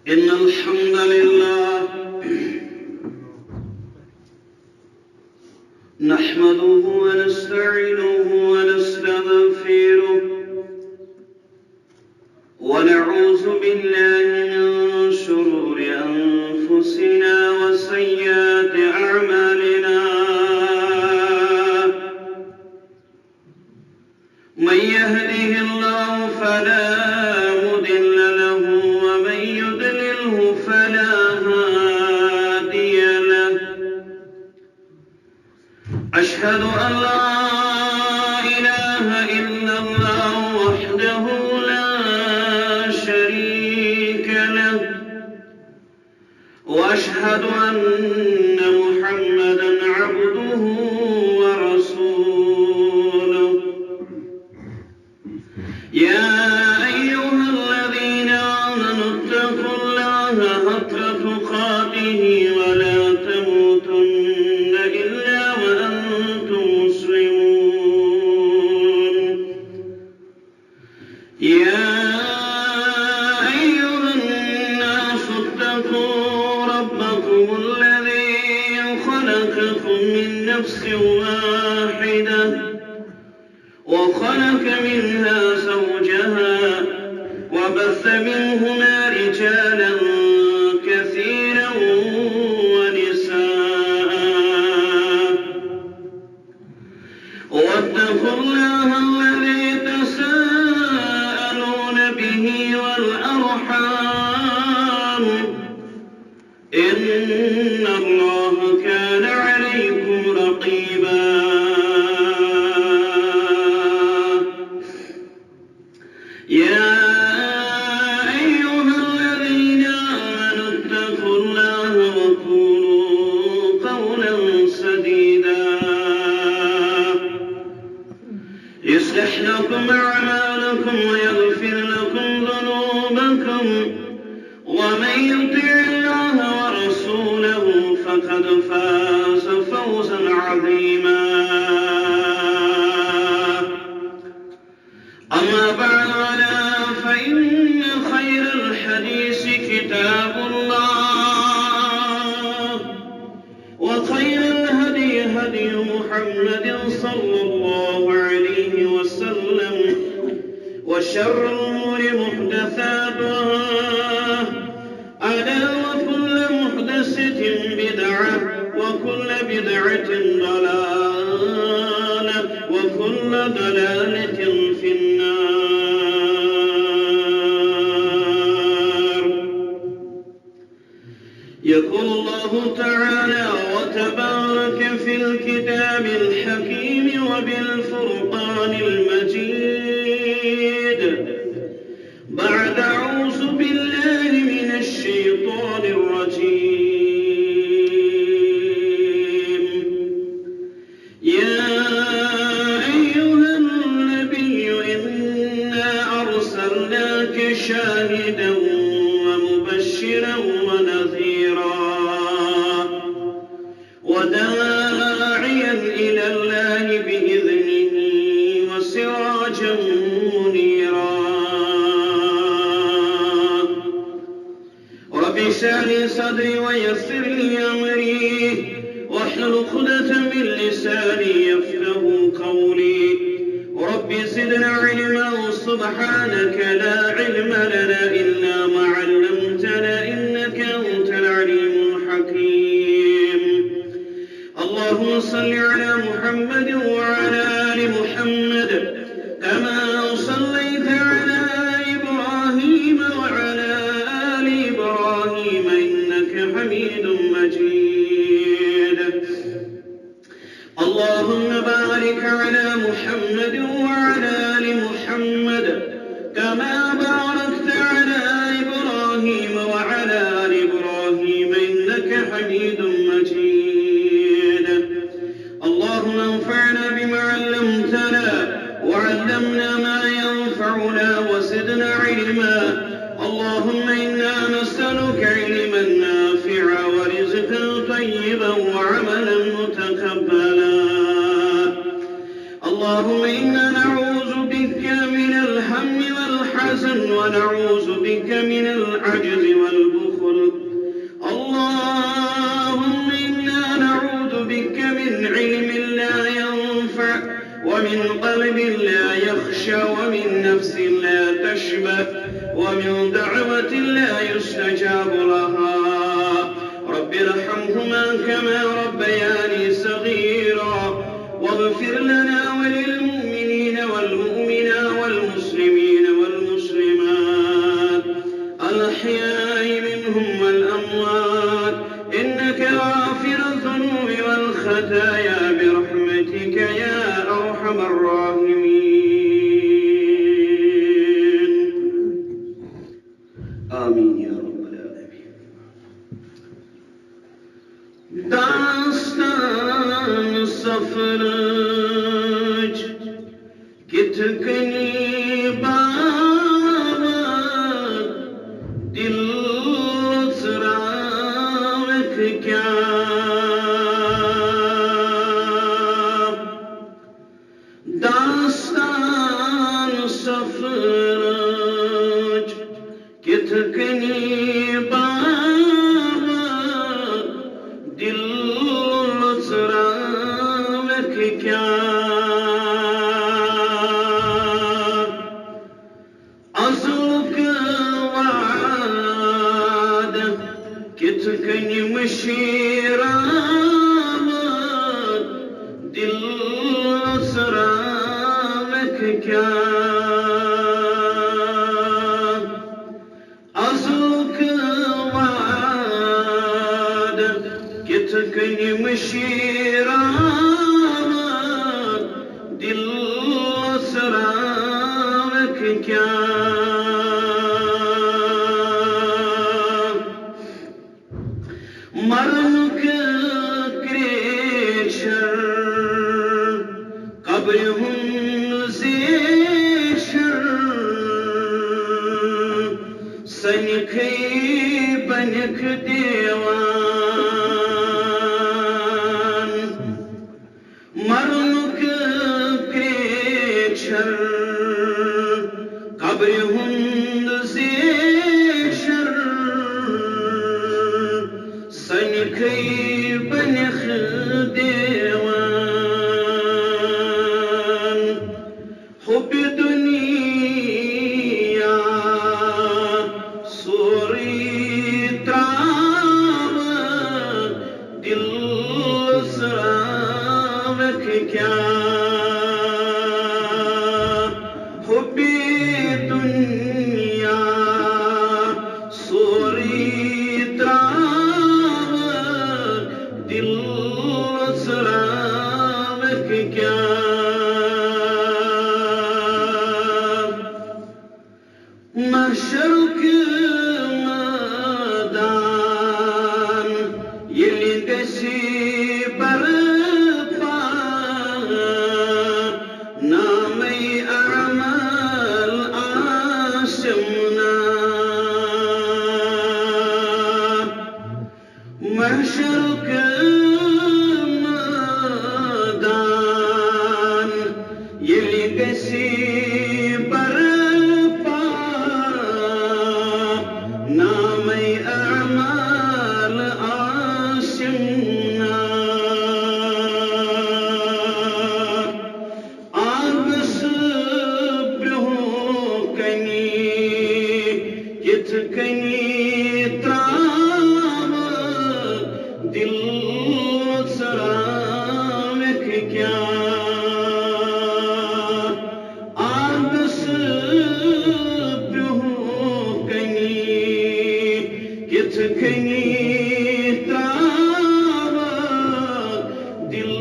إن الحمد لله نحمده ونستعينه ونستغفره ونعوذ بالله من شرور أنفسنا وسيئات أعمالنا من يهده الله فلا مضل له ومن يضلله فلا هادي له أشهد أن لا إله إلا الله وحده لا شريك له وأشهد أن محمدًا عبده ورسوله يا أيها الذين آمنوا اتقوا الله حق تقاته ولا تموتن إلا وأنتم مسلمون يا أيها الناس اتقوا ربكم الذي خلقكم من نفس واحدة وخلق منها زوجها وبث منهما رجالا كثيرا ونساء واتقوا الله الذي تساءلون به والأرحام إن الله كان عليكم رقيبا يا أيها الذين آمنوا اتقوا الله وقولوا قولا سديدا يصلح لكم أعمالكم ويغفر لكم ذنوبكم ومن يطع الله ورسوله فقد فاز فوزا عظيما أما بعد فإن خير الحديث كتاب الله وخير الهدي هدي محمد صلى الله عليه وسلم وشر الأمور محدثاتها ألا وكل محدثة بدعة وكل بدعة ضلالة وكل ضلالة في النار يقول الله تعالى وتبارك في الكتاب الحكيم وبالفرقان المجيد بعد أعوذ بالله من الشيطان الرجيم يا أيها النبي إنا أرسلناك شاهدا ومبشرا ونذيرا وداعيا إلى الله بإذنه وسراجا منيرا رب اشرح لي صدري ويسر لي أمري واحلل عقدة من لساني يفقهوا قولي رب زدنا علما سبحانك لا علم لنا إلا ما علمتنا إنك أنت العليم الحكيم اللهم صل على محمد وعلى آل محمد كما صليت على إبراهيم وعلى آل إبراهيم إنك حميد مجيد اللهم بارك على محمد وعلى آل محمد كما باركت على إبراهيم وعلى آل إبراهيم إنك حميد مجيد اللهم انفعنا بما علمتنا وعلمنا ما ينفعنا وزدنا علما اللهم إنا نسألك علما نافعا ورزقا طيبا وعملا متقبلا اللهم إنا نعوذ بك من الهم والحزن والحزن ونعوذ بك من العجز والبخل. اللهم إنا نعوذ بك من علم لا ينفع ومن قلب لا يخشى ومن نفس لا تشبع ومن دعوة لا يستجاب لها. رب ارحمهما كما ربياني صغيرا واغفر لنا وللمؤمنين والمؤمنات والمسلمين والمسلمات الأحياء منهم والأموات إنك غافر الذنوب والخطايا برحمتك يا أرحم الراحمين. آمين يا رب العالمين. داستان سفرج کتکنی بابت دل سراوک کیا داستان سفرج کتکنی بابت دل سراوک کیا کتکنی مشیرات دل سرامک کیا ازوک وعد کتکنی مشیرات دل سرامک کیا مرنک کریشر قبر ہم زیشر سنکھی بنک دیوان مرنک کریشر قبر ہم زیشر سنکھی بنخ دیوان حب دنیا سوری تراوت دل سراوک کیا حب دنیا سوری دل سرامک کیا محشر کے میدان یلی گسی برپا نامی اعمال آسمنا محشر کے میدان یلی گسی برپا نامی اعمال آسمنا آبس بہو کنی کتکنی دل سرامک کیا آبس بہو کنی کتکنی دل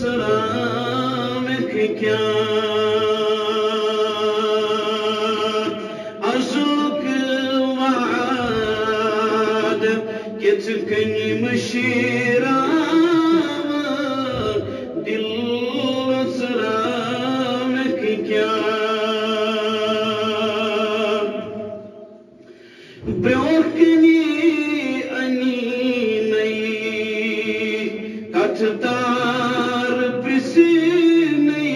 سرامک کیا ازوک وعد کتکنی مشیرات دل سرامک کیا بروکنی انی نئی کتدار پسی نئی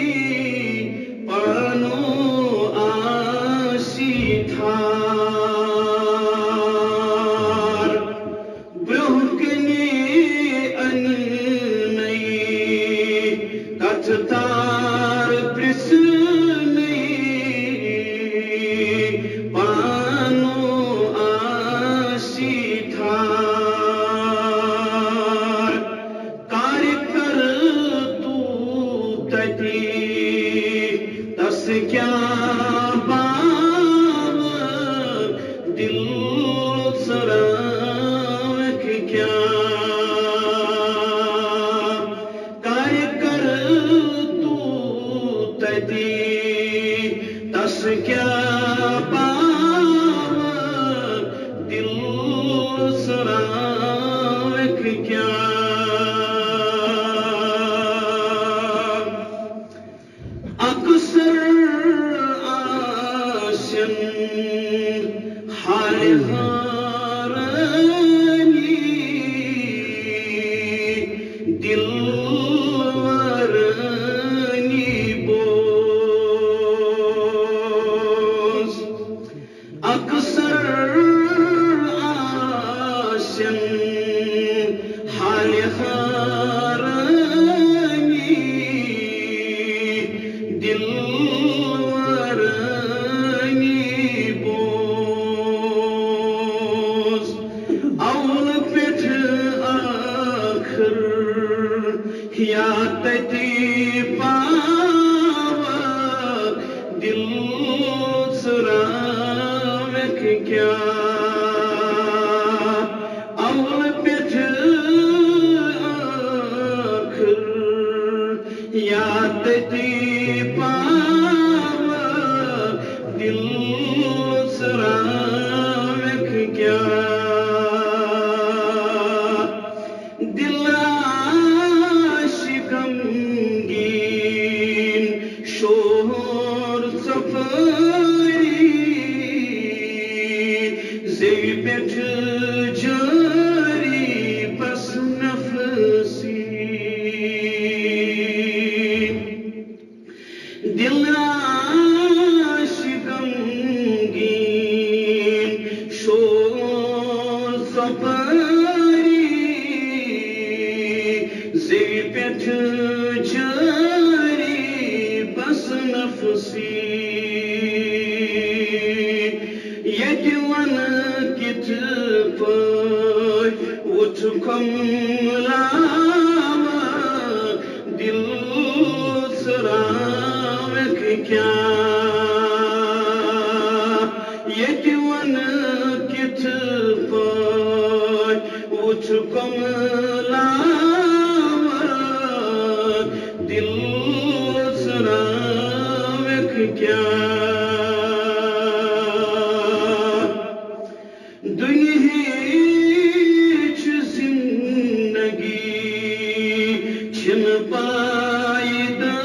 پانو آسی تھار برونکنی اننی کتھ تار پرسنی پانو آسی تھار کار کر تو تتی تس کیا باو دل سراوک کیا کار کر تو تتی تس کیا باو دل سراوک کیا اکثر آسن حال حارنی دل ورنی بوز اکثر آسن حال حارنی دل ورنی بوز اول پٹھ آخر یا تتی پاوا دل سراوک کیا اول پٹھ آخر یا تتی پاوا دل سراوک کیا دل عاشقمگین شور سفری زی پٹھ جاری بس نفسی دل عاشقمگین شور سفری زی پٹھ جاری بس نفسی یت ون کت پٲٹھۍ وُچھ کملاوا دل سراوک کیا یت ون کت پٲٹھۍ وُچھ کملاوا دل سراوک کیا دنیاہٕچ زندگی چھن پائیداری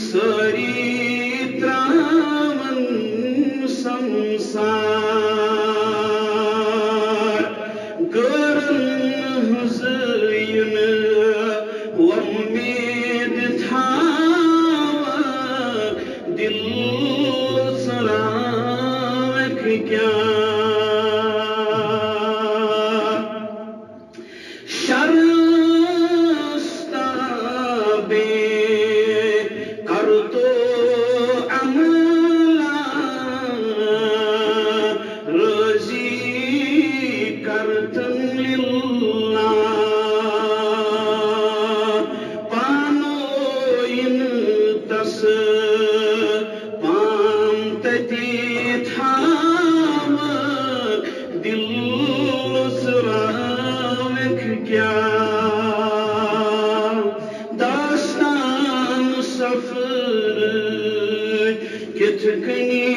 ساری تراون سمسار گرن ہنز ین ومید تھاوا دل سراوک کیا شرستابے کر تو عملا رضی کرتن للہ پانوین تس پام تتی تھاوا دل سراوک کیا داستان سفر کتھ کنی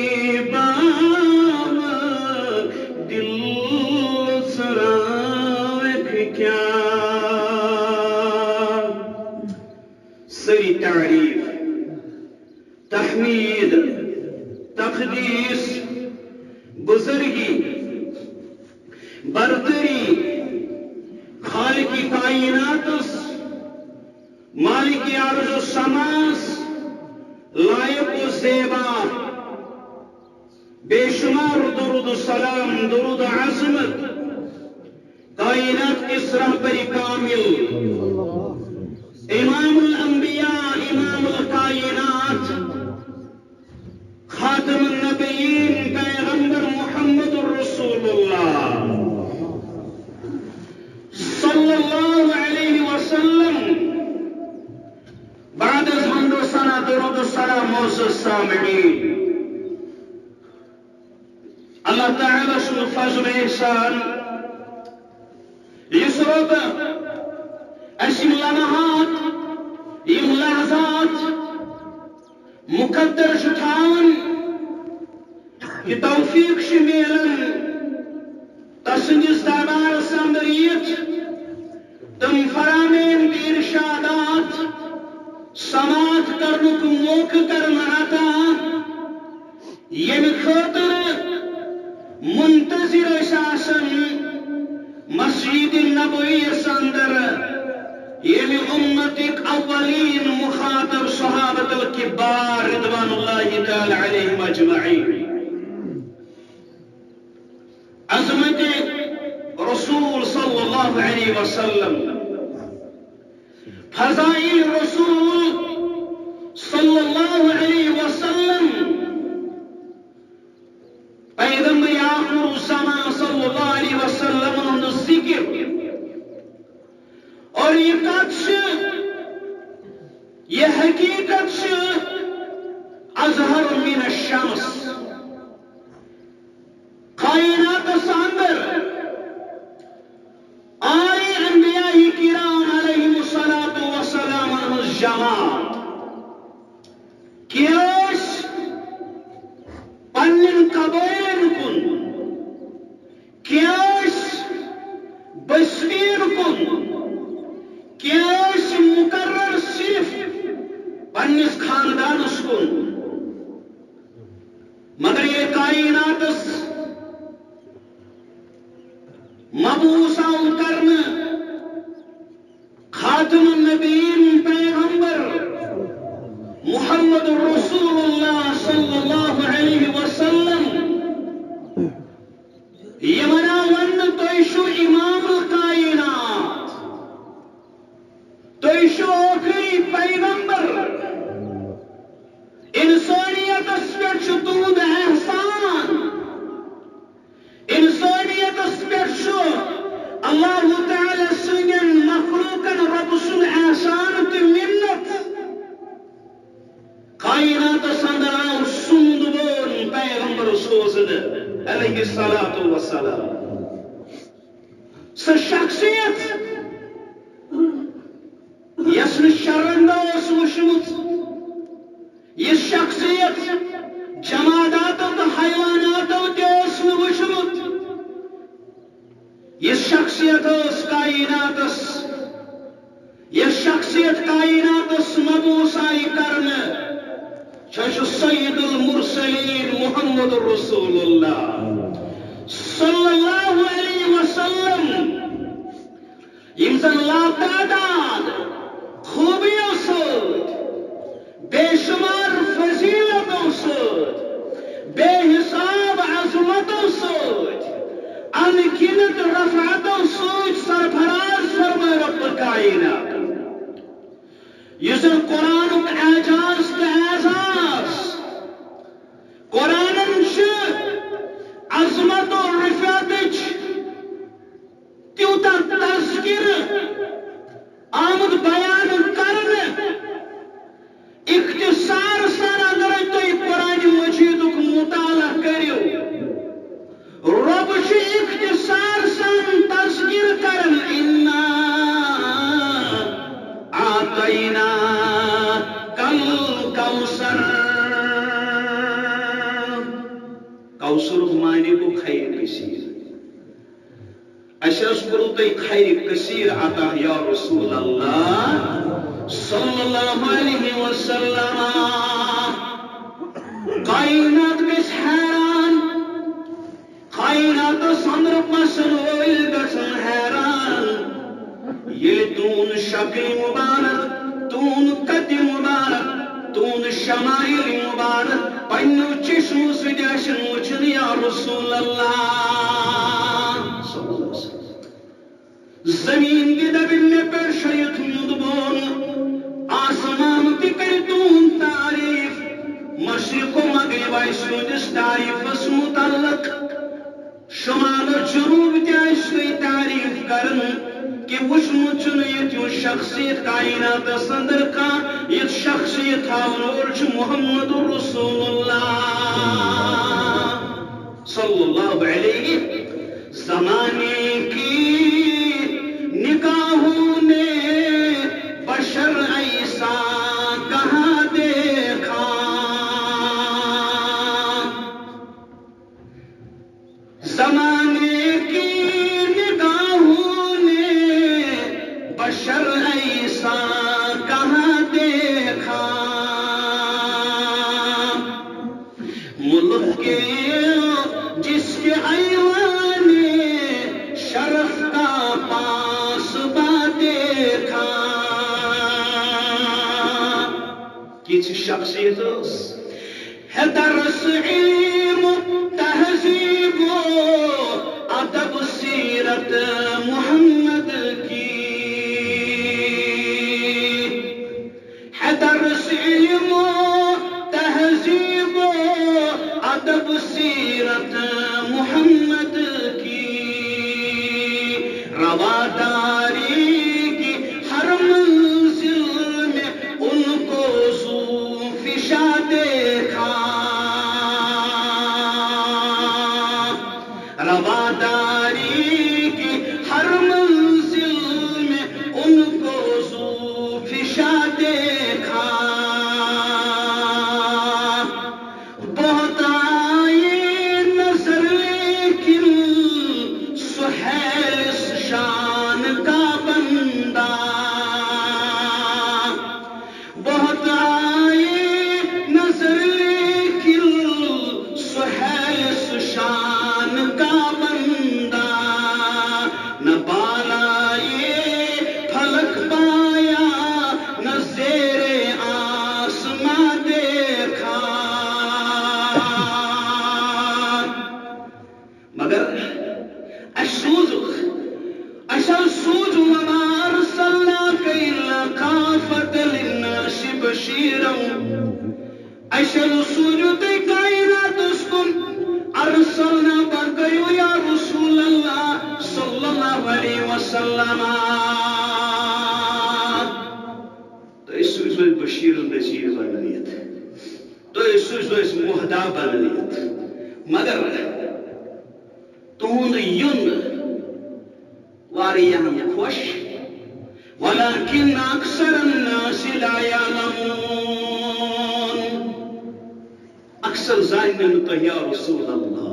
باوا دل سراوک کیا سری تعریف تحمید تقدیس بزرگی برتری خالق کائنات مالک عرض و سماس لائق و زیبا بے شمار درود السلام درود عظمت کائنات اس رہبری کامل امام الانبیاء امام الکائنات خاتم النبیین پیغمبر محمد الرسول اللہ صلی اللہ علیہ وسلم بعد از حمد و ثنا درود السلام معزز سامعین اللہ تعالی سن فضل احسان اس رب اسم لمحات یم لحظات مقدر شتان کہ توفیق شمیلن تسندس دربار سندریت تم فرامین کی ارشادات سماعت کرنک موقع کرنا یم خاطر منتظر اساسن مسجد النبوی اندر یم امتک اولین مخاطب صحابت الکبار رضوان اللہ تعالی علیہم اجمعین عظمت رسول صلی اللہ علیہ وسلم فضائل رسول صلی اللہ علیہ وسلم پیغمبر آخر الزمان صلی اللہ علیہ وسلم ذکر اور یہ حقیقت اظہر من الشمس کائنات اندر آئے انبیاء کرام علیہم الصلاۃ والسلام جماعت کیس پنن قبائلن کن کیس بسیر کن کیس مقرر صرف پنس خاندانس کن مگر یہ کائنات مبعوث کرن خاتم النبیین پیغمبر محمد رسول اللہ صلی اللہ علیہ وسلم یہ منا ون تو امام الکائنات تو آخری پیغمبر انسانیت پہ تہد احسان انسانیت پہ اللہ تعالی سن مخلوقن رب سن احسان تو منت کائنات اندر آو سند بون پیغمبر سوزد علیہ الصلاۃ والسلام سہ شخصیت یس شرندہ وچمت یہ شخصیت جماداتو تو حیواناتو تہ وچمت یہ شخصیت کائناتس یہ شخصیت کائناتس مبعوث آئی کرنے سید المرسلین محمد رسول اللہ صلی اللہ علیہ وسلم یم زن لاتعداد خوبیوں سۭتۍ بے شمار فضیلتوں سۭتۍ بے حساب عظمتوں سۭتۍ انگنت رفعتوں سۭتۍ سرفراز فرمائے رب کائنات یہ قرآن اعجاز تو اعزاز قرآن عظمت و رفعت تیوتا تذکر آمد بیان کرنے اختصار سان اگر تھی قرآن مجید مطالعہ کرو رب اختصار سان تذکر کرن انا آتینا کل کوثر کوثر معنی کو خیر کثیر اشرف کرو تی خیر کثیر عطا یا رسول اللہ صلی اللہ علیہ وسلم کائنات گژھِ حیران کائنات اندر پسن وٲلۍ گژھن حیران ییٚلہِ تون شکل مبارک تون قد مبارک تون شمائل مبارک رسول اللہ زمین کی دبن میں پر شریعت مدبون آسمان کی کرتون تعریف مشرق و مغرب آئیسودس تعریف اس متعلق شمال و جنوب تیسوی تعریف کرن کہ وچمت چنیت یو شخصیت کائنات صدر کا یہ شخصیت حاولورچ محمد رسول اللہ صلی اللہ علیہ زمانے کی نگاہوں نے بشر ایسا کہاں دیکھا زمانے کی نگاہوں نے بشر ایسا کہاں دیکھا ملک کے جس کے ایوان شرف کا پاسبا دیکھا کس شخصیت ہے درس علم تہذیب و ادب سیرت محمد کی ہے درس علم تہذیب و ادب سیرت محمد کی رواداری کی ہر منزل میں ان کو ذو فشا دیکھا رواداری کی ہر منزل میں ان کو ذو فشا دیکھا بہت آئے نظر لیکن سہیل اس شان کا بندہ بہت آئے نظر لیکن سہیل اس شان کا بندہ نہ بالا یہ پھلک پایا نہ زیر آسماں دیکھا مگر اشل سوز وما ارسلناک الا کافۃ للناس بشیرا اشل سوز تے کائنات اسکن ارسلنا بگیو یا رسول اللہ صلی اللہ علیہ وسلم تو اس سوز بشیر نذیر بنیت تو اس سوز مہدا بنیت مگر تہند یون واریاہ خوش ولكن اکثر الناس لا يعلمون اکثر زانن تو یا رسول اللہ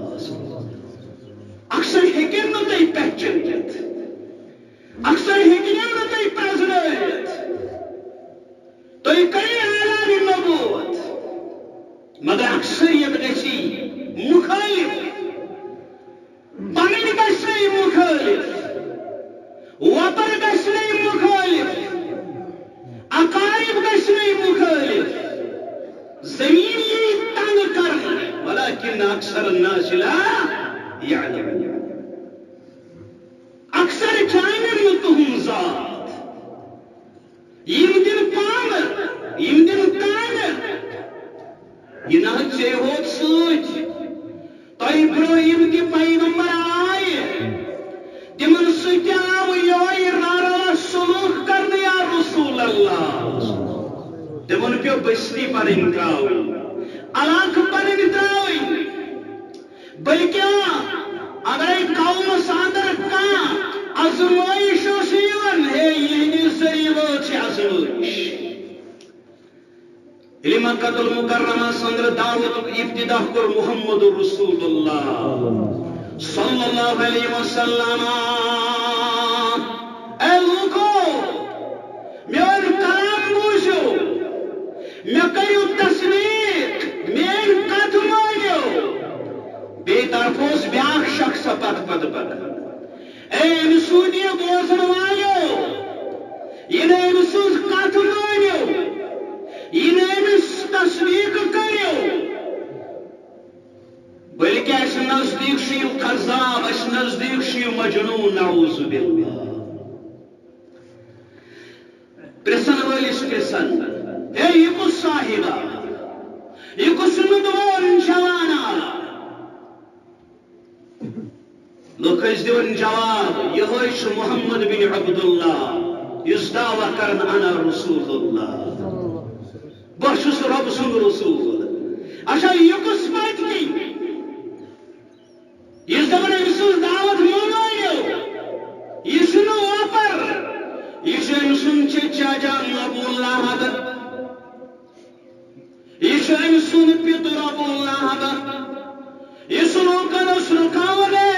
اکثر ہیکن نہ تھی پہچانت اکثر ہیکن نہ تھی پرزنائت تو یہ کئی اعلان نبوت مگر اکثریت گچھی مخالف پنن گچھی مخالف وطن گچھی مخالف اقارب گچھی مخالف زمین یہ تنگ کرنا ولكن اکثر الناس لا يعلمون اکثر جانن تہم ذات یم دن پامر یم دن کامر یہ نہ چے ہوت سوچ تہ برہم کی پیغمبر آئے تمن سۭتۍ آو یہوے رارا سلوک کرنے یا رسول اللہ تمن پیو بستی پنن تراوٕنۍ علاقہٕ پنٕنۍ تراوٕنۍ بلکہ اگر قومس اندر کانٛہہ آزمائش اوس یِوان ہے یہندِ ذریعہ وٲژ یہِ آزمائش ییٚلہِ مکۃ المکرمہ اندر دعوتُک ابتدا کوٚر محمد رسول اللہ صلی اللہ علیہ وسلم اے لوکو میون کلام بوزیو مے کٔرِو تصدیق میٲنۍ کتھ مٲنِو بیٚیہِ طرف اوس بیٛاکھ شخص پتہٕ اے أمۍ سُنٛد یہِ بوزن والیو یہِ أمۍ سٕنٛز کتھ مٲنِو یہِ أمِس تصدیق کٔرِو بلکہ اس نزدیک شیو قذاب، اس نزدیک شیو مجنون، نعوذ باللہ. پرسن ولس پرسن، اے یہ کس صاحبہ، یہ کس ندوان جوانا؟ لوگ اس دیون جواب، یہ محمد بن عبداللہ، اس دعویٰ کرن انا رسول اللہ، بہشس رب سن رسول. اچھا یہ کس بات کی؟ یہ دپان امس دعوت مانو، یہ سنو واپر، یہ ام سن چچا جان ابو لہب، یہ ام سن پتر ابو لہب، یہ سنو کدس رکاونے،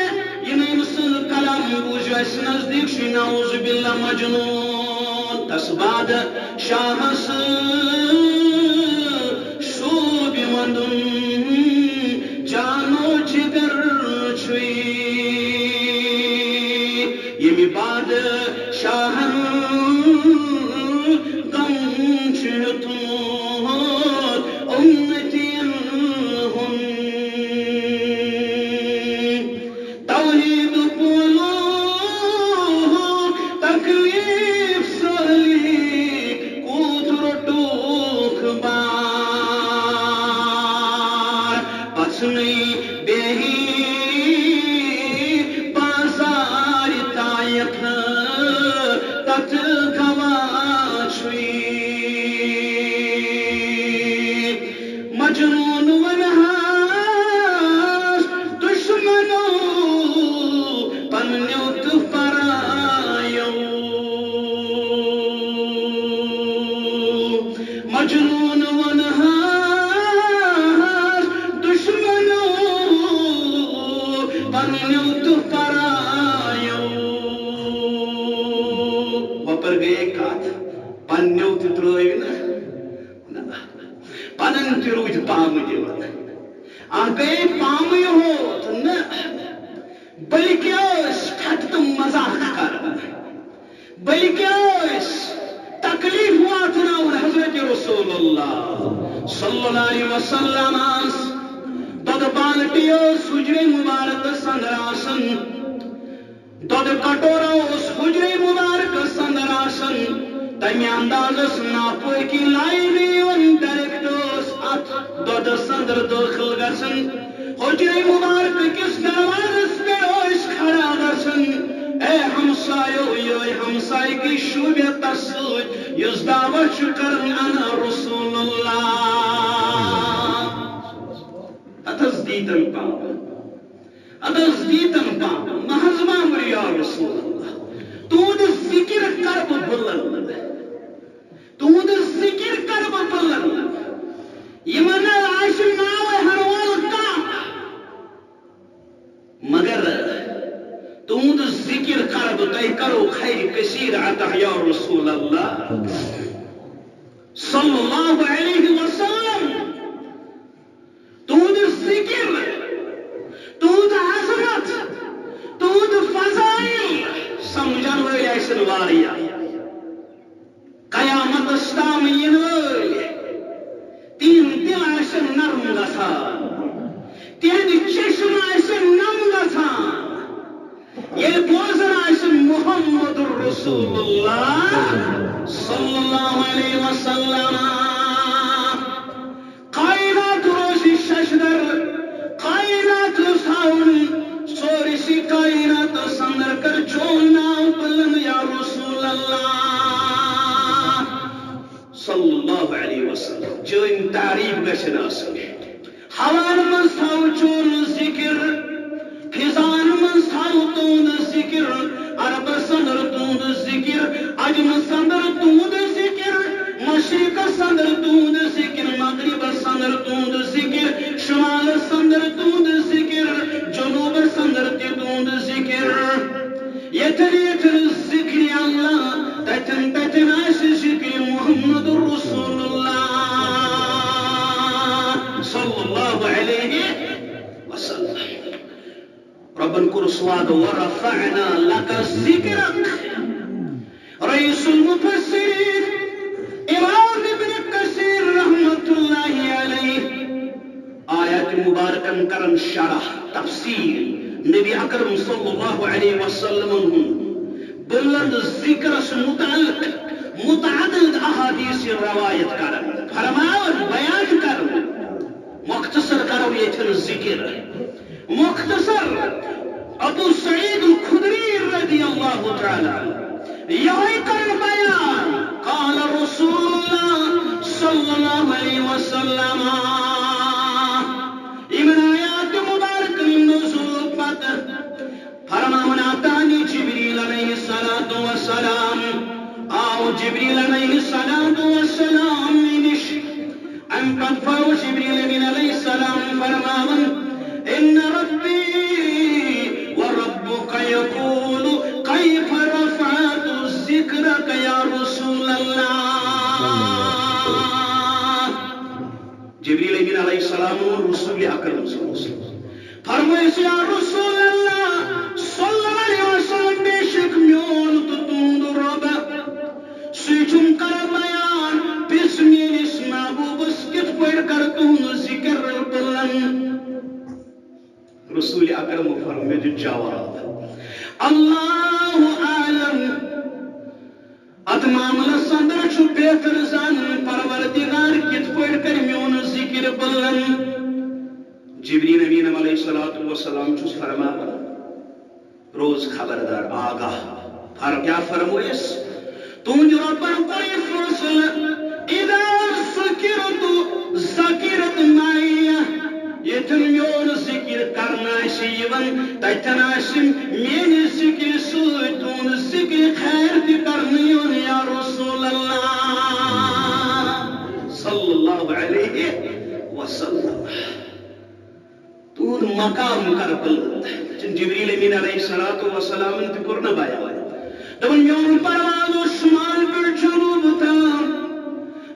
یہ ام سن کلام بوجھ اس نزدیک شی نعوذ باللہ مجنون. تس بعد شاہس شوب مندن جانو جگر چھوئی، یمی بعد شاہن غم چھتون امتین ہن توحید بولو تکلیف سلی کوتر ٹوک بار پسنی بیہی بازار تایت تت گوا چھوئی مجنون ونہاس دشمنو پنیو تو پرایو مجنون ونہاس دشمنو پنیو تو پرایو. وپر گئے کات پنیو تو تروئی نا پنن تی روز پام دیوان آن گئے پامی ہوت نا بلکہ اس ٹھٹ تم مزاق کر بلکہ اس تکلیف واتنا اور حضرت رسول اللہ صلی اللہ علیہ وسلم دود بالٹیو سجر مبارک سندراسن دود کٹورا اس حجر مبارک سندراسن تمی اندازس ناپوکی لائی دیون ڈائریکٹوس ات دود سندر داخل گسن حجر مبارک کس دروازس پہ اوش کھڑا گسن. اے ہمسایو یہ ہمسائی کی شوبیت تسوج یز دعوت کرن انا رسول اللہ. اتس دیتن پام اتس دیتن پام محض مامر یا رسول اللہ تود ذکر کرب بلند تود ذکر کرب بلند یمن آش ناو ہروال کا مگر تود ذکر کرب تی کرو خیر کثیر عطا یا رسول اللہ صلی اللہ علیہ وسلم. تود ذکر تود عظمت تود فضائل سمجھن ولی ایسن واریا قیامت استام ین ولی تین دل ایسن نرم گسان تین چشم ایسن نم گسان یہ بوزن ایسن محمد الرسول اللہ صلی اللہ علیہ وسلم. کائنات روشی ششدر کائنات ساون سورسی کائنات سندر کر چولنا بلند یا رسول اللہ صلی اللہ علیہ وسلم. جو ان تعریف گشن آسن حوان من ساو چون ذکر خزان من ساو تون ذکر عرب سندر تون ذکر عجم سندر تون ذکر مشرق سندر تون ذکر مغرب سندر تون ذکر شمال سندر تون ذکر جنوب سندر تون ذکر یتن یتن ذکر اللہ تتن تتن آش ذکر محمد رسول اللہ صلی اللہ علیہ وسلم. ربن کرسواد ورفعنا لك ذکرک. رئیس المفسرین امام ابن کثیر رحمت اللہ علیہ آیت مبارکن کرن شرح تفسیر نبی اکرم صلی اللہ علیہ وسلم بلند ذکرس متعلق متعدد احادیث روایت کرن فرماون بیان کرن مختصر کرو یتن ذکر مختصر ابو سعید الخدری رضی اللہ تعالی یہ کرن بیان قال رسول اللہ صلی اللہ علیہ وسلم امن آیات مبارک نزول پتر فرماون آتانی جبریل علیہ السلام آو جبریل علیہ السلام نش ام قد فرو جبریل من علیہ السلام فرماون ان ربی وربک یقول کیف رفعت ذکرک یا رسول اللہ جبریل امین علیہ السلام رسول اکرم صلی اللہ علیہ وسلم فرمائے یا رسول اللہ صلی اللہ علیہ وسلم بے شک میون تو تند رب سوچم کر بیان پس میرس محبوبس کت پڑھ کر تند ذکر بلند رسول اکرم فرمائے جو جواب اللہ عالم ات معاملہ صدر چھو بہتر زان پروردگار کت پڑھ کر میون ذکر بلند جبریل امین علیہ السلام چھس فرماون روز خبردار آگاہ کیا فرمویس تون جو ربن کوئی فصل اذا ذکرت معیہ یتن میون ذکر کرنا شیون تیتن آسم میری ذکر سوئی تون ذکر خیر دی کرنیون یا رسول اللہ صلی اللہ علیہ وسلم تون مقام کر بلند جبریل امین علیہ السلام انت کرنا بایا دون میون پرواز شمال پر جنوب تام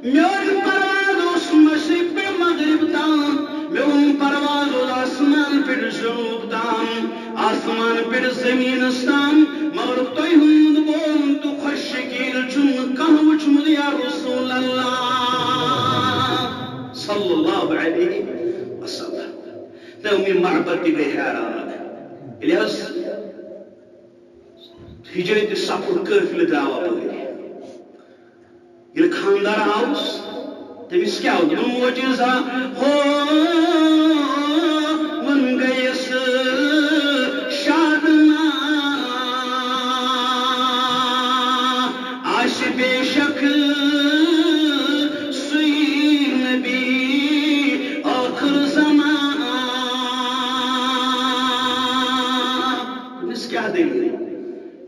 میون پرواز مشرق پر مغرب تام میون پرواز آسمان پر جنوب تام آسمان پر زمین استام مگر توی ہند بون تو خوش شکیل چون کہاں وچمد یا رسول اللہ صلی اللہ علیہ وسلم دومی معبد دی حیران الیاس ہجرت سفر قافلہ دراوا بغیر یل خاندار آوس تمس کیا معجزہ ہو من گیس شادنا آش بے شک سوئی نبی آخر زمان تمس کیا دل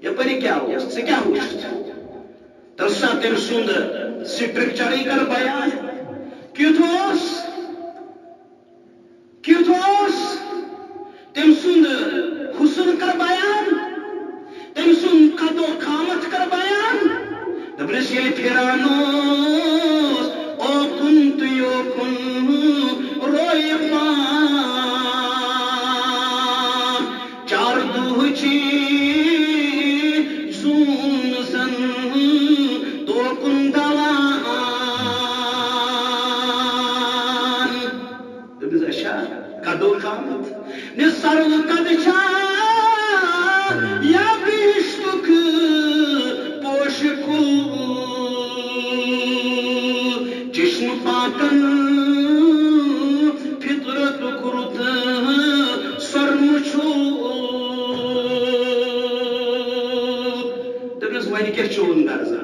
یپری کیا ہو سے کیا ہو ترسا تم سند سٹرکچری کر بیان کیوتھوس تم سند حسن کر بیان تم سند قد و قامت کر بیان دبرس یلی پھرانوس او کنت یو کن روی فان چار دوچی نسرل کدچان یا بیشتک پوشکل چشم پاکن فطرت کرد سرمچو دبرس وانی کیا چون درزا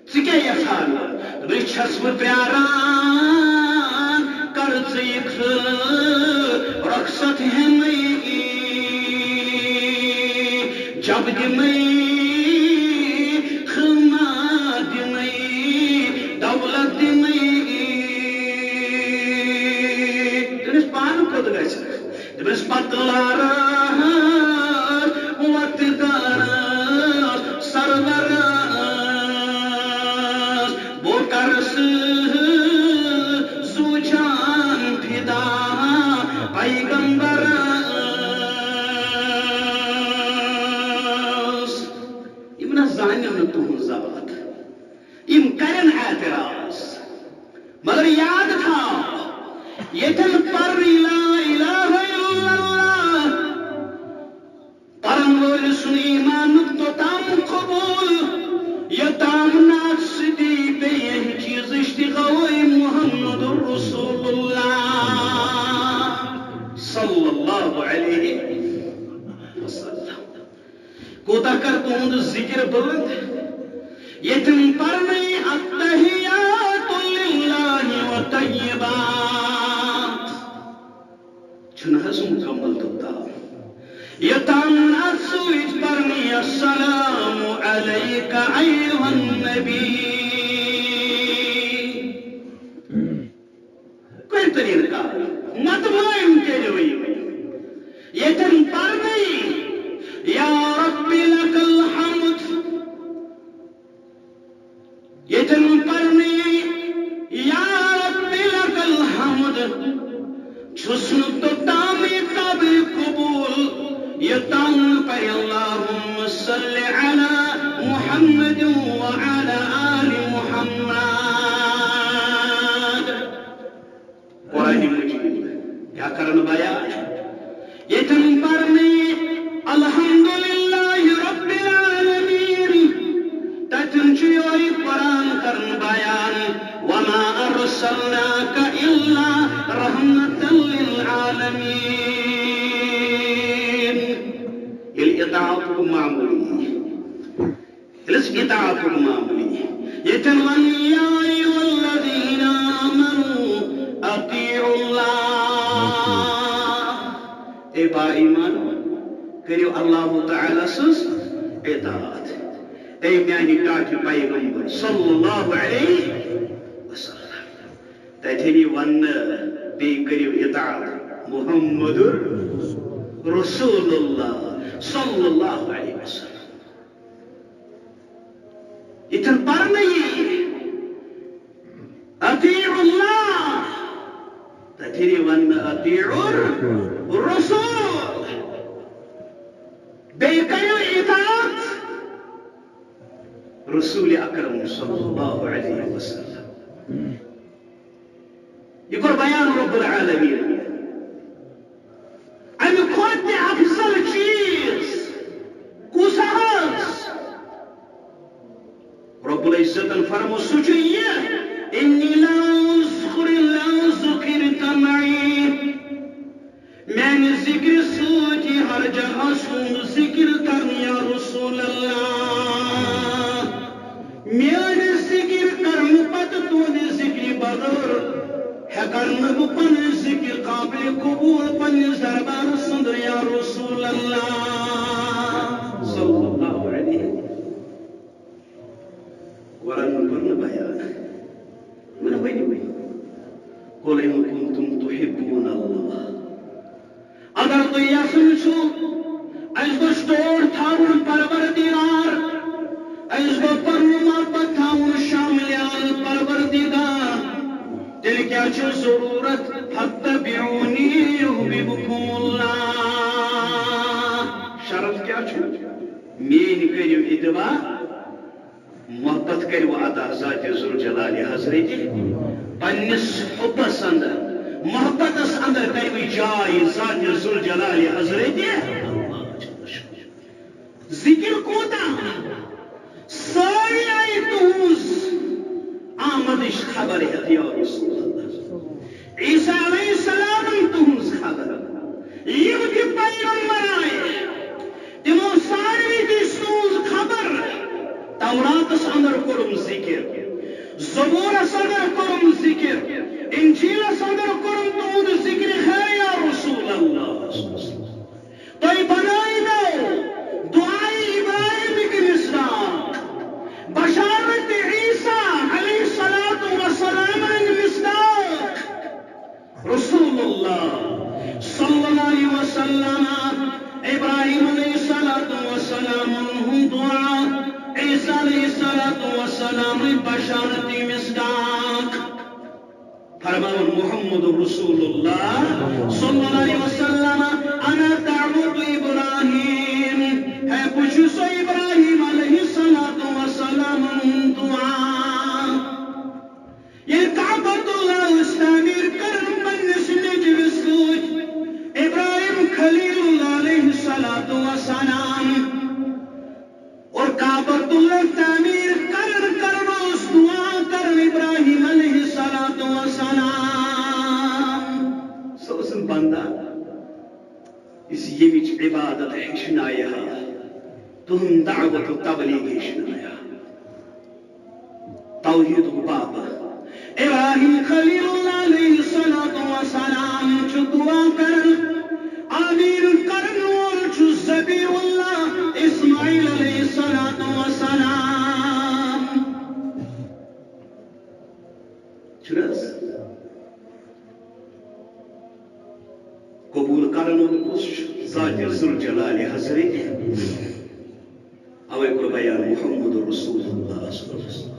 ژکیا یژھان دبرس چھس بہ پیاران کر ژیک رخصت ہے مئی جب دمئی خلنا دمئی دولت دمئی تمس پان کھوت گژھِ تمس پتہٕ لارس وقت دارس سرورس بہٕ کرس زو جان فدا پیغمبر یمن زانن تہذ ذات یم کرن اعتراض مگر یاد تھا یتن پر صلی اللہ علیہ وسلم کوتا کر تہند ذکر بلند یتن پرنی التحیات للہ و طیبات چھنہز مکمل دوتا یتن اسویت پرنی السلام علیک ایوہ النبی کوئی ترین کا مطمئن کے جوئی یتن پرنی یا رب لک الحمد یتن پرنی یا رب لک الحمد چھسن تو تامی تب قبول یتن پر اللہم صلی علی محمد وعلی آل محمد قرآن مجید کیا کرن بیان یتن پرنی الحمدللہ رب العالمین تتن چیوئی قرآن کرن بیان وما ارسلناک الا رحمتا للعالمین یہ اطاعت کو معمولی اس اطاعت کو معمولی یتن من یا ایوہ الذین آمنوا اطیعوا اللہ اے با ایمان کریو اللہ تعالی سز اطاعت اے میانی ٹاٹی پیغمبر صلی اللہ علیہ وسلم تیتھنی ون بی کریو اطاعت محمد رسول اللہ صلی اللہ علیہ وسلم اتن پرنی اطیعوا اللہ تیتھنی ون اطیعوا الرسول بے کریو اطاعت رسول اکرم صلی اللہ علیہ وسلم یہ کور بیان رب العالمین ام کھوت افضل چیز کس رب العزت فرمو سچو یہ انی لا اذکر الا ذکرت معی میں نے ذکر سوچی ہر جگہ سن ذکر کر یا رسول اللہ میں نے ذکر کرن پت تو نے ذکر بغیر ہے کرن پن ذکر قابل قبول پن دربار سند یا رسول اللہ صلی اللہ علیہ قرآن کرن بیان من بینی قل ان کنتم تحبون اللہ اگر تو یسن چھو از کو سٹور تھاون پروردگار از کو پرنو محبت تھاون شاملیان پروردگار تیل کیا چھو ضرورت فاتبعونی یحببکم اللہ شرط کیا چھو مین کریو اتباع محبت کریو عطا ذات ذوالجلال حضرت پنس حبس اندر محبت اس اندر کئی جائے ذات ذوالجلال حضرت ذکر کوتا ساری آئی تہوز آمدش خبر ہے یا رسول اللہ عیسیٰ علیہ السلام تہوز خبر یہ بھی پیغمبر آئے تمو ساری کی سوز خبر تورات اس اندر کرم ذکر زبور اس اندر کرم ذکر انجیل اس اندر کرم تہوز ذکر ہے یا رسول اللہ تو بنائی دو دعائی ابراہیم کی مصداق بشارت عیسیٰ علیہ السلام مصداق رسول اللہ صلی اللہ علیہ وسلم ابراہیم علیہ السلام دعا عیسیٰ علیہ السلام بشارت مصداق فرمان محمد رسول اللہ صلی اللہ علیہ وسلم انا تعبد ابراہیم ہے پوچھو ابراہیم علیہ السلام دعا یہ کعبۃ اللہ استعمیر کرن بنس نجو سوچ ابراہیم خلیل اللہ علیہ السلام اور کعبۃ اللہ تعمیر کرن اس دعا کرن ابراہیم علیہ السلام سوسن بندہ اس یمچ عبادت ہیچنایا تہم دعوت و تبلیغ ہیچنایا توحید بابا ابراہیم خلیل اللہ علیہ السلام چھ دعا کرن آمین کرن وول چھ ذبیح اللہ اسماعیل علیہ السلام چھرس قبول کرن وول ذات ذوالجلال حضرت اوے کو بیان محمد رسول اللہ صلی اللہ علیہ وسلم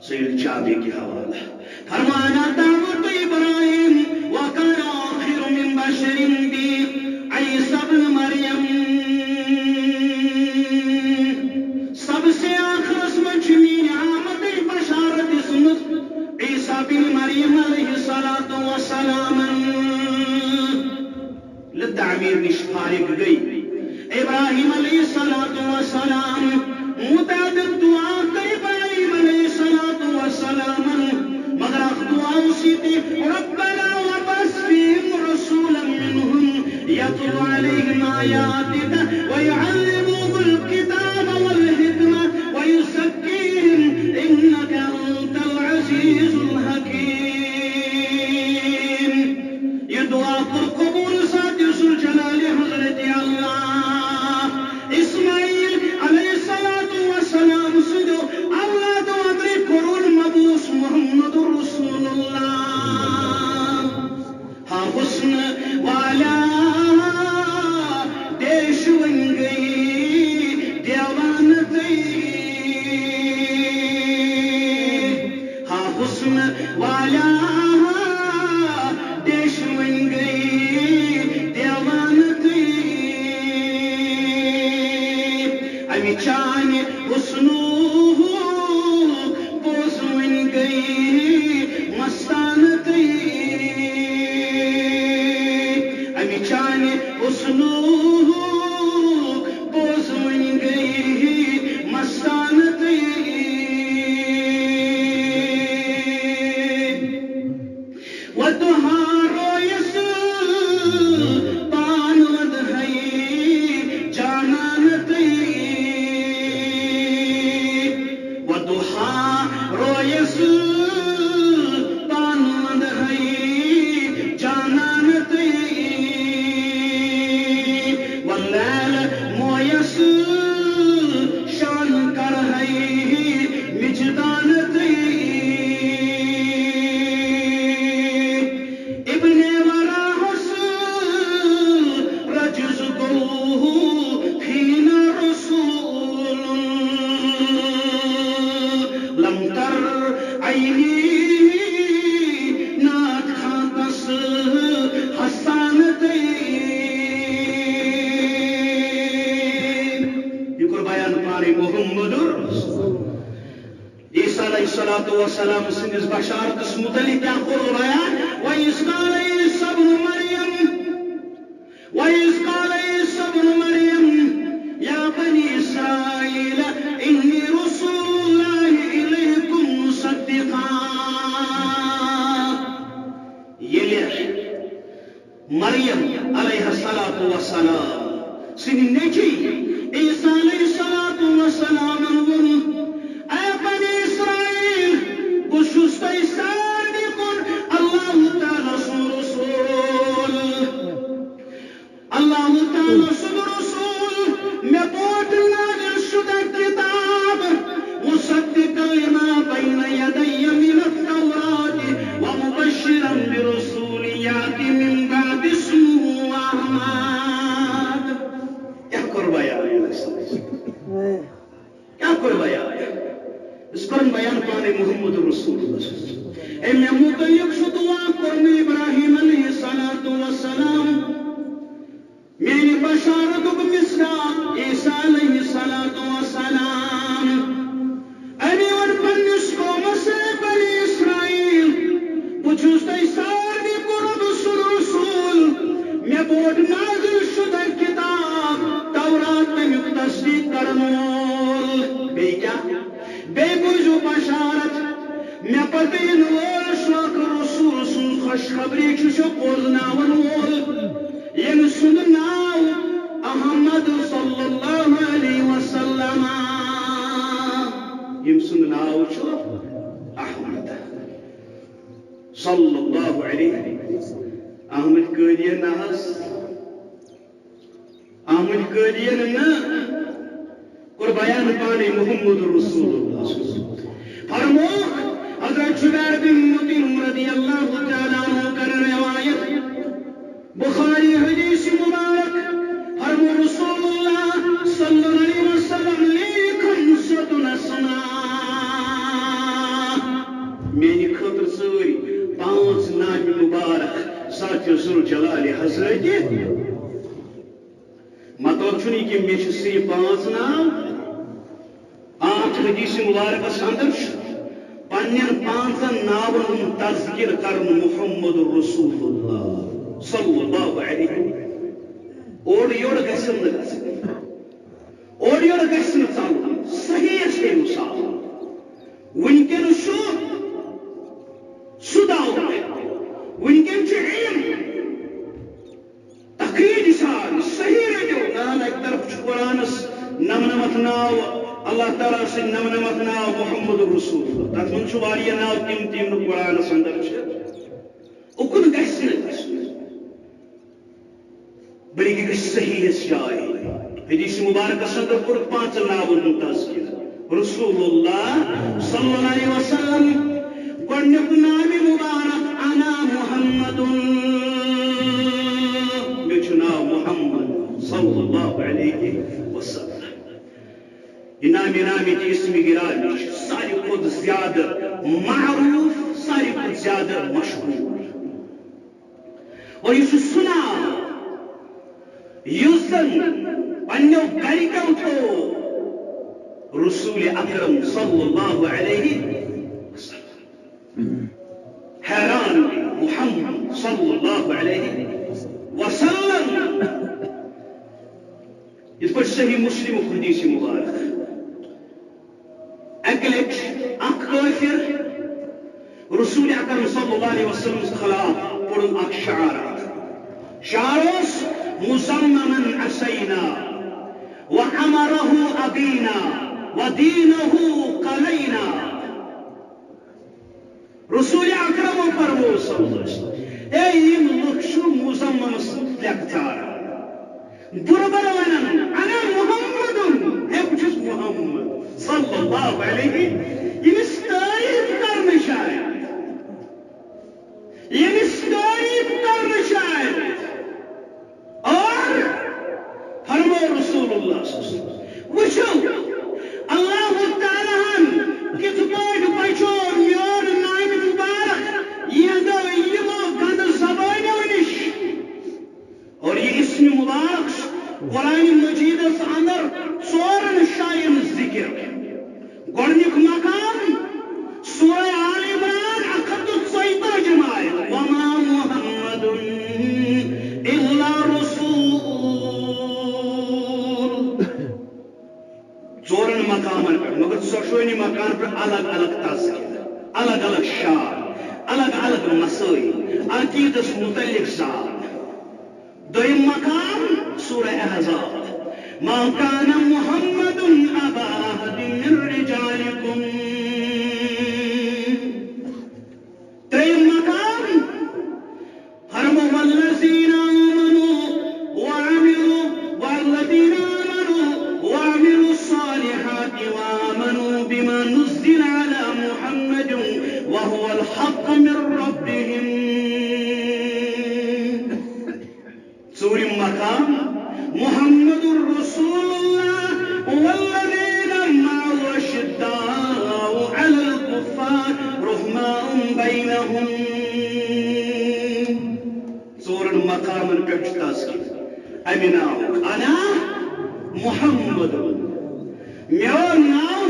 سید جابر کے حوالہ فرمانا دعوت ابراہیم وکان آخر من بشر بی عیسی ابن مریم سب سے آخر اسمچ مین آمد بشارت اسمت عیسی بن مریم علیہ السلام للتعمیر نش فارغ گئی ابراہیم علیہ السلام متعدد دعا کر ابراہیم علیہ السلام مگر اخ دعا اسی تھی ربنا وبعث فیہم رسولا منہم یتلو علیہم آیاتک ویعلمهم الکتاب والحکمہ ویزکیہم انک انت العزیز الحکیم. یہ دعا پر قبول ذات ذوالجلال حضرت اللہ اسماعیل علیہ السلام سجو اولاد ادری قرون مبوس محمد رسول اللہ ہاں حسن والا دیش بن گئی دیوان گئی ہاں حسن والا دیش بن گئی دیوان گئی امی چانے حسنو بوز بن گئی مستان گئی امی چانے حسنو بوز بن گئی مستان گئی ودہا رویس پان ودہی جانان گئی ودہا رویس پان ودہی جانان گئی واللیل مویس شان کرہی مجدان گئی ابن ورا حسن رجز گو حین رسول لم تر عینی نات خانتس حسان گئی. یہ قربان پانی محمد عیسیٰ علیہ السلام سندس بشارت متعلق کیا قرآن وَإِذْ قَالَ عِيسَى ابْنُ مَرْيَمَ وَإِذْ قَالَ عِيسَى ابْنُ مَرْيَمَ يَا بَنِي إِسْرَائِيلَ إِنِّي رَسُولُ اللَّهِ إِلَيْكُمْ مُصَدِّقًا. یہ مریم علیہ السلام سن نیچی عیسیٰ علیہ السلام اے بنی اسرائیل بشوش تیساری کن اللہ تعالیٰ سن رسول اللہ تعالیٰ سن رسول میں بوٹ نازل شدہ کتاب مصدقا لما بین یدی من التوراة ومبشرا برسول یاتی من بعد اسمه احمد. کیا قربایا کیا قربایا اس قرآن بیان پانے محمد رسول اللہ اے میں متعلق شو دعا کرنے ابراہیم علیہ السلام میری بشارت کو مصرا عیسیٰ علیہ السلام انی اور پنس قوم سے بنی اسرائیل بچوس تیساری قرب رسول میں بوٹ نازل شدہ کتاب تورات میں تصدیق کرنول بے کیا بے بوجو بشارت میں پتین وول شوق رسول سن خوش خبری چشو پوزناون وول یم سن ناو صلی اللہ علیہ احمد قادیان نہس احمد قادیان نہ اور بیان پانے محمد رسول اللہ فرموک حضرت جبیر بن مطعم رضی اللہ تعالیٰ عنہ کر روایت بخاری حدیث مبارک فرمو رسول اللہ صلی اللہ علیہ وسلم لی خمسۃ اسماء میری خاطر ساری 5 نام مبارک ساتھ ذل جلال حضرت مطلب چھنی کہ میں سے 5 نام 8 حدیث مبارکس اندر پنن 5 ناون ہند تذکر کرن محمد رسول اللہ صلی اللہ علیہ اور یور گژھن اور یور گژھن ژلن صحیح سے مثال ونکن سہ دعوت ونکن علم تقریر سان صحیح رٹو نام ایک طرف قرآنس نمنمت ناو اللہ تعالیٰ سے نمنمت ناو محمد رسول اللہ تک من واریاہ ناو تم قرآنس اندر اکن گژھن بلکہ گژھِ صحیح جائے حدیث مبارکس اندر کور 5 ناون ہند تذکر رسول اللہ صلی اللہ علیہ وسلم گۄڈنیُک نام مبارک انا محمد مےٚ چھُ ناو محمد صلی اللہ علیہ وسلم نام اسم گرامی ساری کھت زیادہ معروف ساری کھت زیادہ مشہور اور یہ سنا اس زن پنو گرکو تھو رسول اکرم صلی اللہ علیہ وسلم حیران محمد صلی اللہ علیہ وسلم اس پر صحیح مسلم حدیث مبارک اکلٹ اک کافر رسول اکرم صلی اللہ علیہ وسلم خلاف پڑھن اک شعارس مصمما عصینا وامره ابینا ودینه قلینا رسول اکرم فرمو صلی اللہ علیہ وسلم اے یم لوگ شو مصمم لکھتار بربر ونن انا محمد ہے بچس محمد صلی اللہ علیہ یمس تعریف کرنے شاید یمس تعریف کرنے شاید اور فرمو رسول اللہ صلی اللہ علیہ وسلم وچھو اللہ تعالیٰ کت پاٹ بچو میون نام مبارک یہ دو یمو گند زبانوں نش اور یہ اسم مبارک قرآن مجید اندر 4 شاین ذکر گۄڈنیُک مقام سورہ آل عمران 114 جماعت وما محمد الا رسول 4 مقامن پر مگر 4 مقام پر الگ الگ تذکر الگ الگ شان الگ الگ مسائل عقیدس متعلق ذات دویم مقام سورہ احزاب ما كان محمد أبا أحد من رجالكم تريم مقام فرموا والذين آمنوا وعملوا الصالحات وآمنوا بما نزل على محمد وهو الحق من ربهم سوري مقام محمد رسول الله والذين معه أشداء على الكفار رحماء بينهم سورة مقام التذكير أمنا أنا محمد میون ناو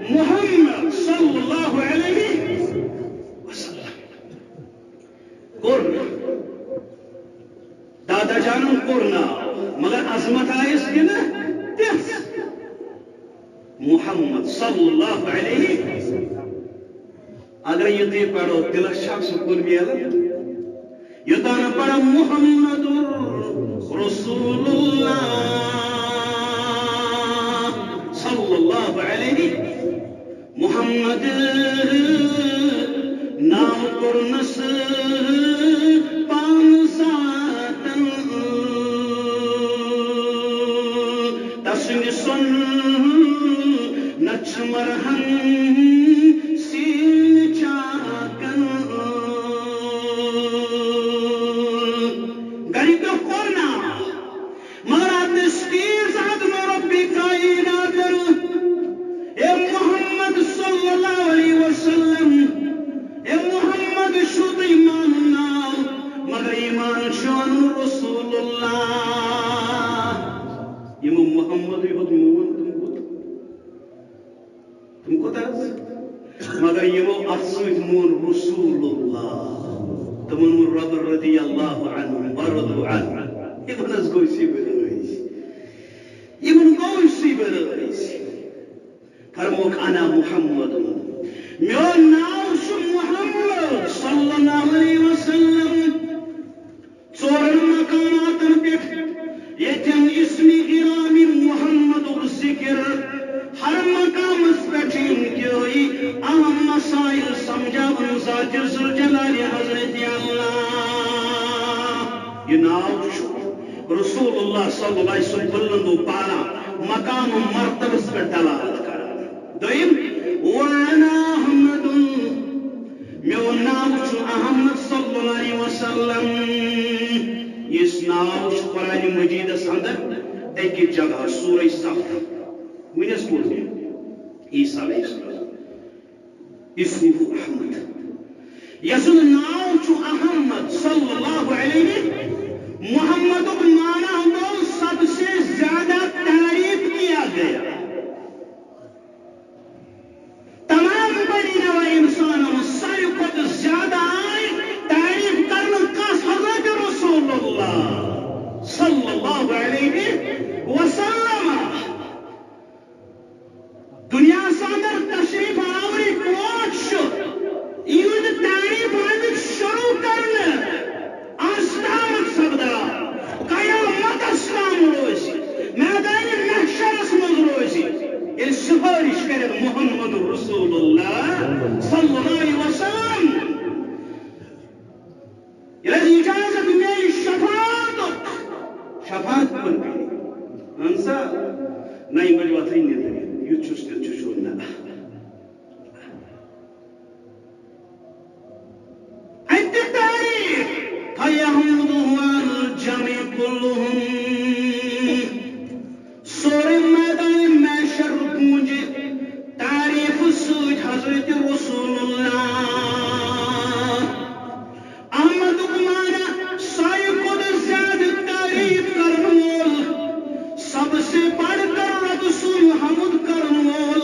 محمد صلی اللہ علیہ وسلم کور دادا جانن کور ناو مگر عظمت آئیس کہ نا تیس محمد صلی اللہ علیہ اگر یہ تی پڑھو دل شخص کن بیل یہ تانا پڑھا محمد رسول اللہ صلی اللہ علیہ محمد نام کرنس مرہم سین چاکن گری کا قرنا مراد سکیز عدم ربی کائنات اے محمد صلی اللہ علیہ وسلم اے محمد شد ایمان ناو مگر ایمان شان رسول اللہ یہ محمد مون تم کو مگر یہ افسوس مون رسول اللہ تمن رب رضی اللہ عنہ ورضوا عنہ ابن از گوسی برائیس ابن گوسی برائیس فرموک انا محمد میون ناو شو محمد صلی اللہ علیہ وسلم ژورن مقاماتن پہ یتن اسمی گرامی محمد ذکر ہر مقام پہ انکوئی اہم مسائل سمجھاون ذات ذوالجلال حضرت اللہ یہ ناو شو رسول اللہ صلی اللہ علیہ وسلم بلند و بالا مقام و مرتبہ پر دلالت کران دویم وانا احمد میون ناو شو احمد صلی اللہ علیہ وسلم اس ناو شو قرآن مجید اندر ایک جگہ سورہ صف ونس بول عیسیٰ علیہ السلام اسمه احمد یسن ناو شو احمد صلی اللہ علیہ محمد کو مانا ہو سب سے زیادہ تعریف کیا گیا تمام بنی نوع انسانوں ساری خود زیادہ آئے تعریف کرنا کس حضرت رسول اللہ صلی اللہ علیہ وسلم دنیا ساندر تشریف آوری پوچ شو یہ تعریف آمد شروع کرنا آستامت سبدا قیامت اسلام روزی میدان محشر اسمز روزی یہ سفارش کرے محمد رسول اللہ صلی اللہ علیہ وسلم یہ اجازت میری شفاعت بن گئی انسا نہیں بجوا تھی نہیں یہ چوشتے چوشونا فيحمده الجميع كلهم سور میدان محشر گونجے تعریف سوچ حضرت رسول اللہ احمد کمانا سائی خود زیادہ تعریف کرنول سب سے بڑھ کر رب سن حمد کرنول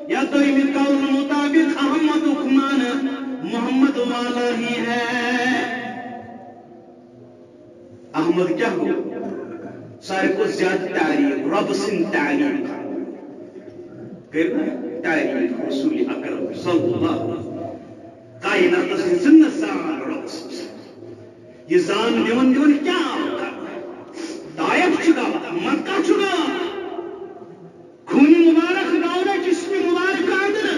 یا تو قول مطابق احمد کمانا محمد والا ہی ہے احمد کیا ہو سارے کو زیادہ تعریف رب سن تعریف کرنا تعریف رسول اکرم صلی اللہ علیہ وسلم کائنات سن زان رب سن یہ زان دیون کیا ہوگا طائف چگا مکہ چگا خون مبارک داؤدا جسم مبارک آدر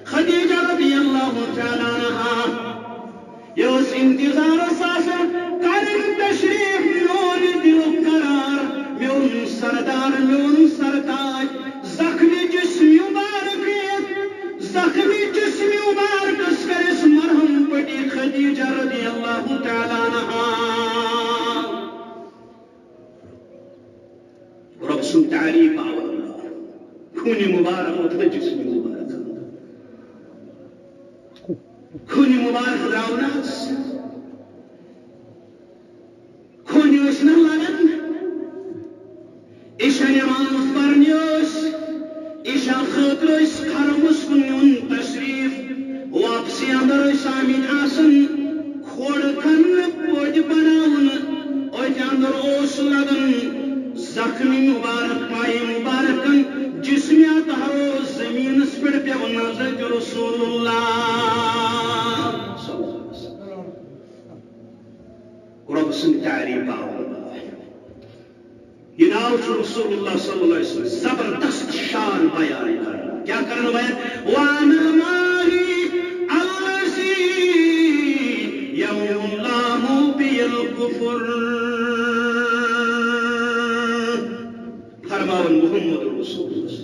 خدیجہ رضی اللہ تعالیٰ عنہ یہ اس انتظار ساسا کرن تشریف میون دل قرار میون سردار میون سرتاج زخمی جسم مبارک زخمی جسم مبارک اسکرس مرہم پٹی خدیجہ رضی اللہ تعالیٰ عنہ رب سن تعریف آورا خون مبارک اتنا جسم مبارک خون مبارک راوناس خونی وشنا لگن ایشا نماز پرنیوس ایشا خطرس خرمس کنیون تشریف واپسی اندر سامین آسن کھوڑ کن پوڑ بناون اوچ اندر اوس لگن زخمی مبارک پائی مبارکن جسمیات ہرو زمین سپڑ پہ ونازد رسول اللہ رب سن تعریف آورا یہ ناو رسول اللہ صلی اللہ علیہ وسلم زبردست شان بیان کرنا کیا کرنا بیان وانا مالی الذی یوم اللہ بی الکفر فرماون محمد رسول اللہ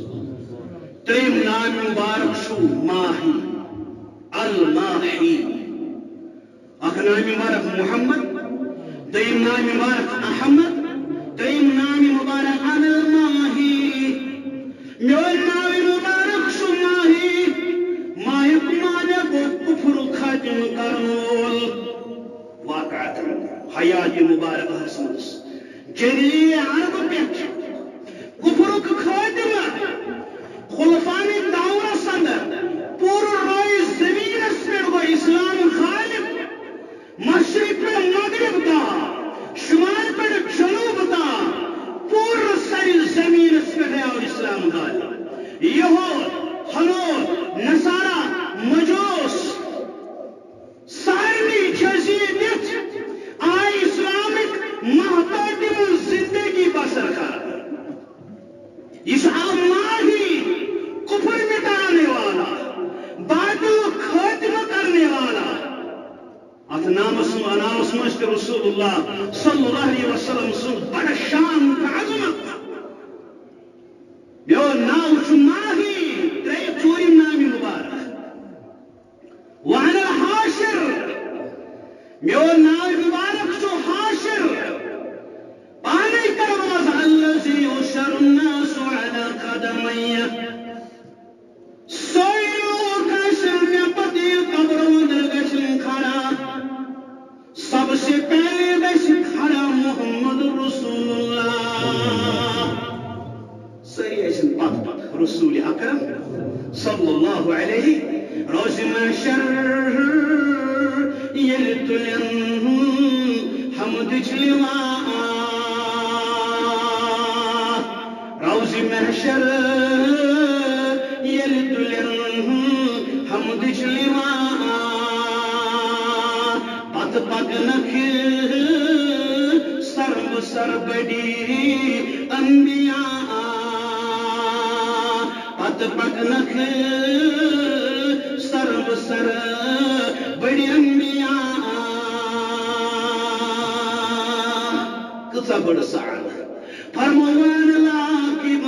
تریم نام مبارک شو ماہی الماحی. اخ نام مبارک محمد، دیم نام مبارک احمد، تریم نام مبارک الماحی. میون نام مبارک شو ماہی، ماہی مانے گو کفر ختم کرول. واقعات حیات مبارک حسنس جلیل عرب پیچ کفرک خاتمہ خلفان دور صدر پور روی زمین پر گو اسلام غالب. مشرق پر مغرب تا شمال پر جنوب تا پور سری زمین پر ہے اور اسلام غالب. یہود ہنود نصارہ مجوس سارنی جزیدت آئی اسلامک محتاطم زندگی بسر کر. اس ماہی کفر مٹانے والا، باطل ختم کرنے والا. ات نامس مجھ رسول اللہ صلی اللہ علیہ وسلم سن بڑا شان کا عظمت. میون نام چھ ماہی، ترے ژوٗرِم نام مبارک. وانا الحاشر، میون نام مبارک چھ حاشر. پانے کرواز الذی یحشر الناس علی قدمی. سوئیو کشن میں پتی قبر اندر گشن کھڑا، سب سے پہلے گشن کھڑا محمد رسول اللہ. سری ایسن پت پت رسول اکرم صلی اللہ علیہ روز محشر یل تلن حمد لواء. روز محشر یل تلن حمد لواء. پت پکنک سر بسر بڑی انبیاء. پت پکنک سر بسر بڑی انبیاء. کتھا بڑ سعد فرموان العاقب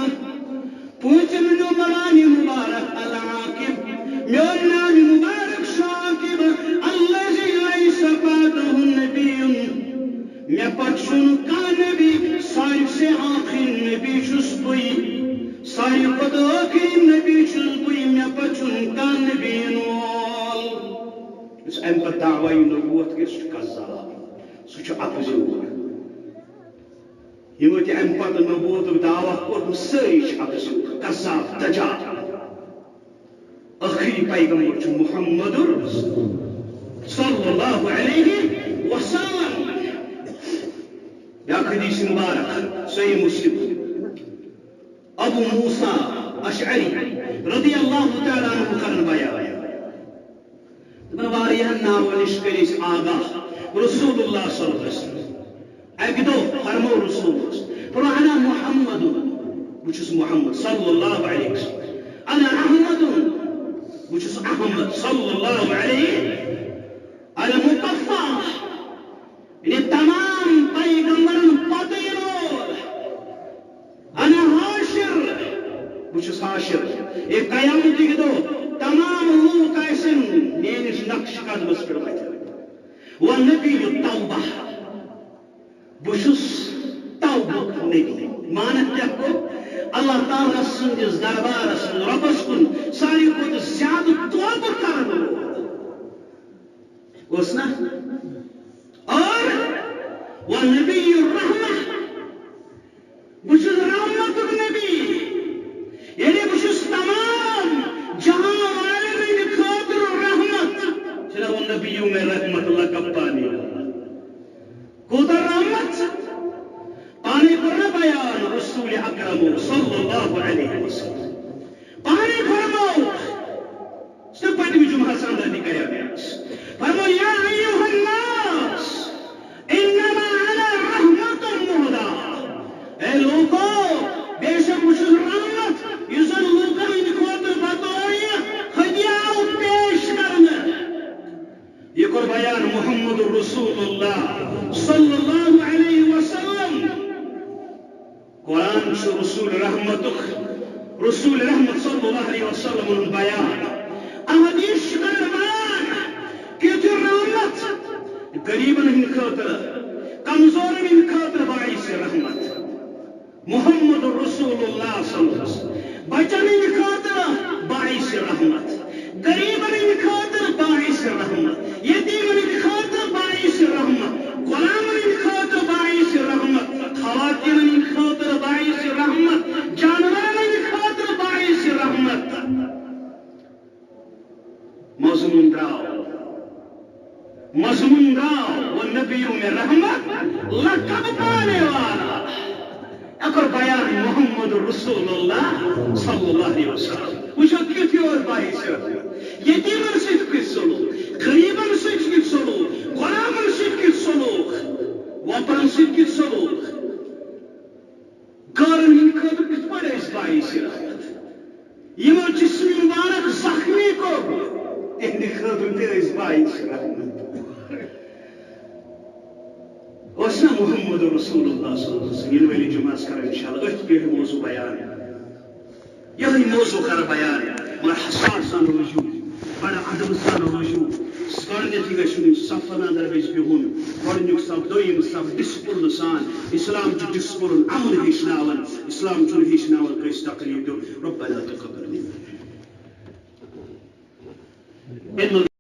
پوچھن جو ملانی مبارک العاقب. میون نام مبارک شاقب الذی لیس بعدہ نبی. میں پچھن کا نبی سارے سے آخر نبی چھس بئی، سارے خود آخر نبی چھس بئی. میں پچھن کا نبی نول. اس ام پر دعوی نبوت کے کذاب سہ اپزور. یمو تہ ام پتہ نبوت دعوی کور ساری اپزور کذاب دجال. آخری پیغمبر چھ محمد صلی اللہ علیہ وسلم. یا حدیث مبارک صحیح مسلم ابو موسیٰ اشعری رضی اللہ تعالیٰ عنہ کرن بیان. تمن واریہن ناو نش کریس آگاہ رسول اللہ صلی اللہ علیہ وسلم. اک دو فرمو رسول فرمانا محمد، بچس محمد صلی اللہ علیہ وسلم. انا احمد، بچس احمد صلی اللہ علیہ. المقفى یہ تمام پیغمبرن پتہ یور. انا حاشر، بچس حاشر. یہ قیامت کی دو تمام لوگ آسن میانس نقش قدمس پہ وتھ. و نبی توبہ، بچس توبہ نبی. مانت کیا کو اللہ تعالیٰ سندس دربارس ربس کن ساری کھت زیادہ توبہ کرن اس نا. اور وہ نبی الرحمہ، بچس رحمت نبی. یعنی بچس تمام جہاں والے خاطر رحمت. چلا وہ نبیوں میں رحمت اللہ کا پانی کوتا رحمت پانی کرنا بیان رسول اکرم صلی اللہ علیہ وسلم. پانی فرماؤ سب پڑھ بھی جمعہ ساندہ کریا گیا. فرمو یا ایوہ الناس انما انا رحمت مہدا. اے لوگو بے شک مجھے رحمت یزن لوگا ان خاطر بطوری خدیاؤ پیش کرنا. یہ کو بیان محمد رسول اللہ صلی اللہ علیہ وسلم. قرآن شو رسول رحمتک رسول رحمت صلی اللہ علیہ وسلم بیان احادیث کر بیان کہ جو رحمت غریبن ہند خاطر کمزورن ہند خاطر باعث رحمت محمد رسول اللہ صلی اللہ علیہ وسلم بچن ہند خاطر باعث رحمت غریبن ہند خاطر باعث رحمت یتیمن ہند خاطر باعث رحمت غلامن ہند خاطر باعث رحمت خواتین ہند خاطر باعث رحمت جانورن ہند خاطر باعث رحمت مضمون راو و نبیوں میں رحمت لقب پانے والا اکر بیان محمد رسول اللہ صلی اللہ علیہ وسلم وچھو کیتی اور باعث رحمت یتیمن سۭتۍ کِتھ سلوک غریبن سۭتۍ کِتھ سلوک غلامن سۭتۍ کِتھ سلوک وۄپرن سۭتۍ کِتھ سلوک غارن ہٕنٛدِ خٲطرٕ کِتھ پٲٹھۍ ٲسۍ باعث رحمت یمو جسم مبارک زخمی کوٚر تہنٛدِ خٲطرٕ تہِ ٲسۍ باعث رحمت وسنا محمد رسول اللہ صلی اللہ علیہ وسلم ین ویلی جمعہ کر انشاءاللہ ات پہ موضوع بیان یہ موضوع کر بیان مگر حساس سان روزو بڑا ادب سان روزو گۄڈنیتھٕے گژھِ صفن اندر گژھِ بِہُن گۄڈنیُک صف دوٚیِم صف ڈسپلن سان اسلام چھُ ڈسپلن امن ہیٚچھناوان اسلام چھُنہٕ ہیٚچھناوان کٲنٛسہِ تکلیٖف دیُن ربنا تقبل منا